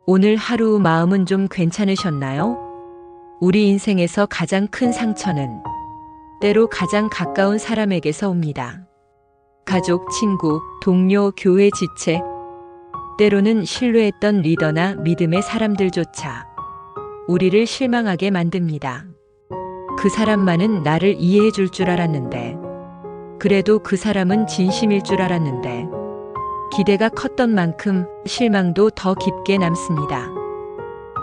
오늘 하루 마음은 좀 괜찮으셨나요? 우리 인생에서 가장 큰 상처는 때로 가장 가까운 사람에게서 옵니다. 가족, 친구, 동료, 교회 지체, 때로는 신뢰했던 리더나 믿음의 사람들조차 우리를 실망하게 만듭니다. 그 사람만은 나를 이해해 줄 줄 알았는데, 그래도 그 사람은 진심일 줄 알았는데, 기대가 컸던 만큼 실망도 더 깊게 남습니다.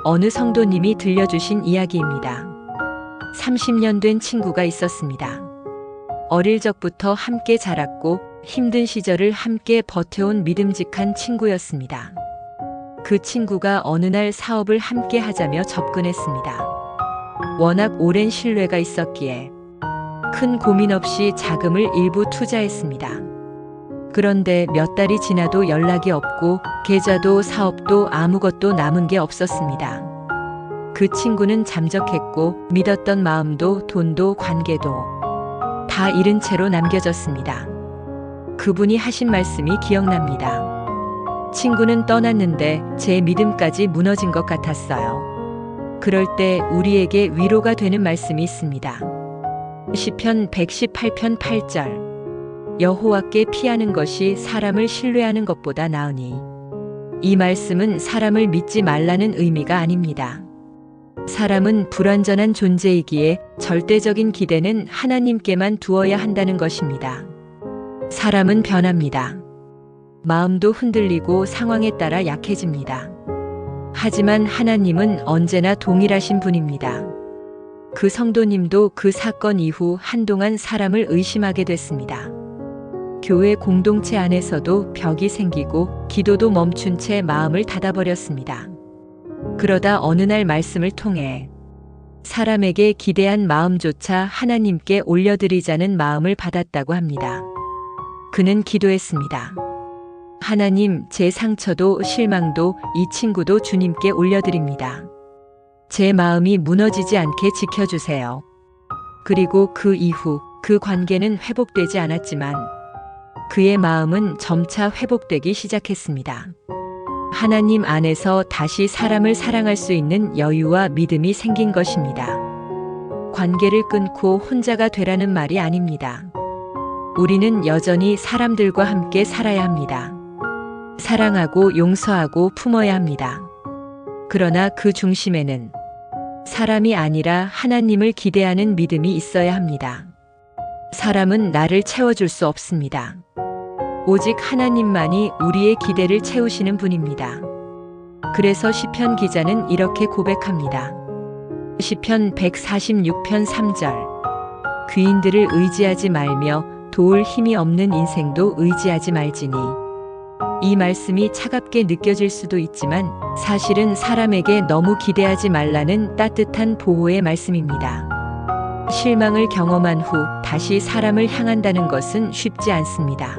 어느 성도님이 들려주신 이야기입니다. 30년 된 친구가 있었습니다. 어릴 적부터 함께 자랐고 힘든 시절을 함께 버텨온 믿음직한 친구였습니다. 그 친구가 어느 날 사업을 함께 하자며 접근했습니다. 워낙 오랜 신뢰가 있었기에 큰 고민 없이 자금을 일부 투자했습니다. 그런데 몇 달이 지나도 연락이 없고 계좌도 사업도 아무것도 남은 게 없었습니다. 그 친구는 잠적했고 믿었던 마음도 돈도 관계도 다 잃은 채로 남겨졌습니다. 그분이 하신 말씀이 기억납니다. 친구는 떠났는데 제 믿음까지 무너진 것 같았어요. 그럴 때 우리에게 위로가 되는 말씀이 있습니다. 시편 118편 8절. 여호와께 피하는 것이 사람을 신뢰하는 것보다 나으니. 이 말씀은 사람을 믿지 말라는 의미가 아닙니다. 사람은 불완전한 존재이기에 절대적인 기대는 하나님께만 두어야 한다는 것입니다. 사람은 변합니다. 마음도 흔들리고 상황에 따라 약해집니다. 하지만 하나님은 언제나 동일하신 분입니다. 그 성도님도 그 사건 이후 한동안 사람을 의심하게 됐습니다. 교회 공동체 안에서도 벽이 생기고 기도도 멈춘 채 마음을 닫아버렸습니다. 그러다 어느 날 말씀을 통해 사람에게 기대한 마음조차 하나님께 올려드리자는 마음을 받았다고 합니다. 그는 기도했습니다. 하나님, 제 상처도 실망도 이 친구도 주님께 올려드립니다. 제 마음이 무너지지 않게 지켜주세요. 그리고 그 이후 그 관계는 회복되지 않았지만 그의 마음은 점차 회복되기 시작했습니다. 하나님 안에서 다시 사람을 사랑할 수 있는 여유와 믿음이 생긴 것입니다. 관계를 끊고 혼자가 되라는 말이 아닙니다. 우리는 여전히 사람들과 함께 살아야 합니다. 사랑하고 용서하고 품어야 합니다. 그러나 그 중심에는 사람이 아니라 하나님을 기대하는 믿음이 있어야 합니다. 사람은 나를 채워줄 수 없습니다. 오직 하나님만이 우리의 기대를 채우시는 분입니다. 그래서 시편 기자는 이렇게 고백합니다. 시편 146편 3절. 귀인들을 의지하지 말며 도울 힘이 없는 인생도 의지하지 말지니. 이 말씀이 차갑게 느껴질 수도 있지만 사실은 사람에게 너무 기대하지 말라는 따뜻한 보호의 말씀입니다. 실망을 경험한 후 다시 사람을 향한다는 것은 쉽지 않습니다.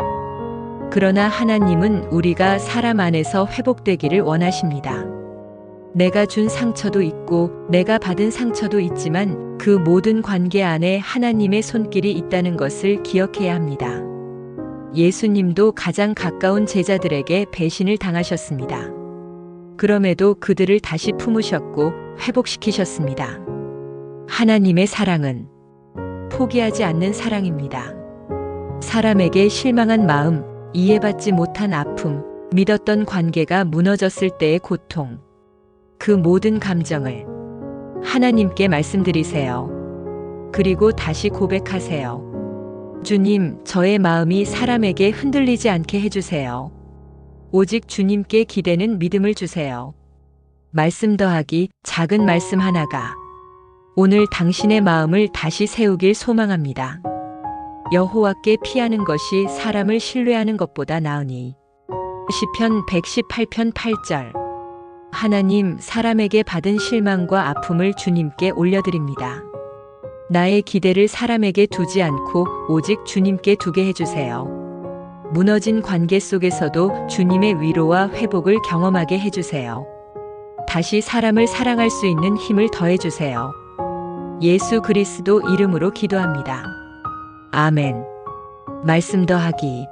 그러나 하나님은 우리가 사람 안에서 회복되기를 원하십니다. 내가 준 상처도 있고 내가 받은 상처도 있지만 그 모든 관계 안에 하나님의 손길이 있다는 것을 기억해야 합니다. 예수님도 가장 가까운 제자들에게 배신을 당하셨습니다. 그럼에도 그들을 다시 품으셨고 회복시키셨습니다. 하나님의 사랑은 포기하지 않는 사랑입니다. 사람에게 실망한 마음, 이해받지 못한 아픔, 믿었던 관계가 무너졌을 때의 고통, 그 모든 감정을 하나님께 말씀드리세요. 그리고 다시 고백하세요. 주님, 저의 마음이 사람에게 흔들리지 않게 해주세요. 오직 주님께 기대는 믿음을 주세요. 말씀 더하기 작은 말씀 하나가 오늘 당신의 마음을 다시 세우길 소망합니다. 여호와께 피하는 것이 사람을 신뢰하는 것보다 나으니. 시편 118편 8절. 하나님, 사람에게 받은 실망과 아픔을 주님께 올려드립니다. 나의 기대를 사람에게 두지 않고 오직 주님께 두게 해주세요. 무너진 관계 속에서도 주님의 위로와 회복을 경험하게 해주세요. 다시 사람을 사랑할 수 있는 힘을 더해주세요. 예수 그리스도 이름으로 기도합니다. 아멘. 말씀 더하기.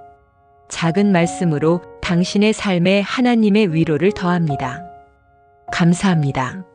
작은 말씀으로 당신의 삶에 하나님의 위로를 더합니다. 감사합니다.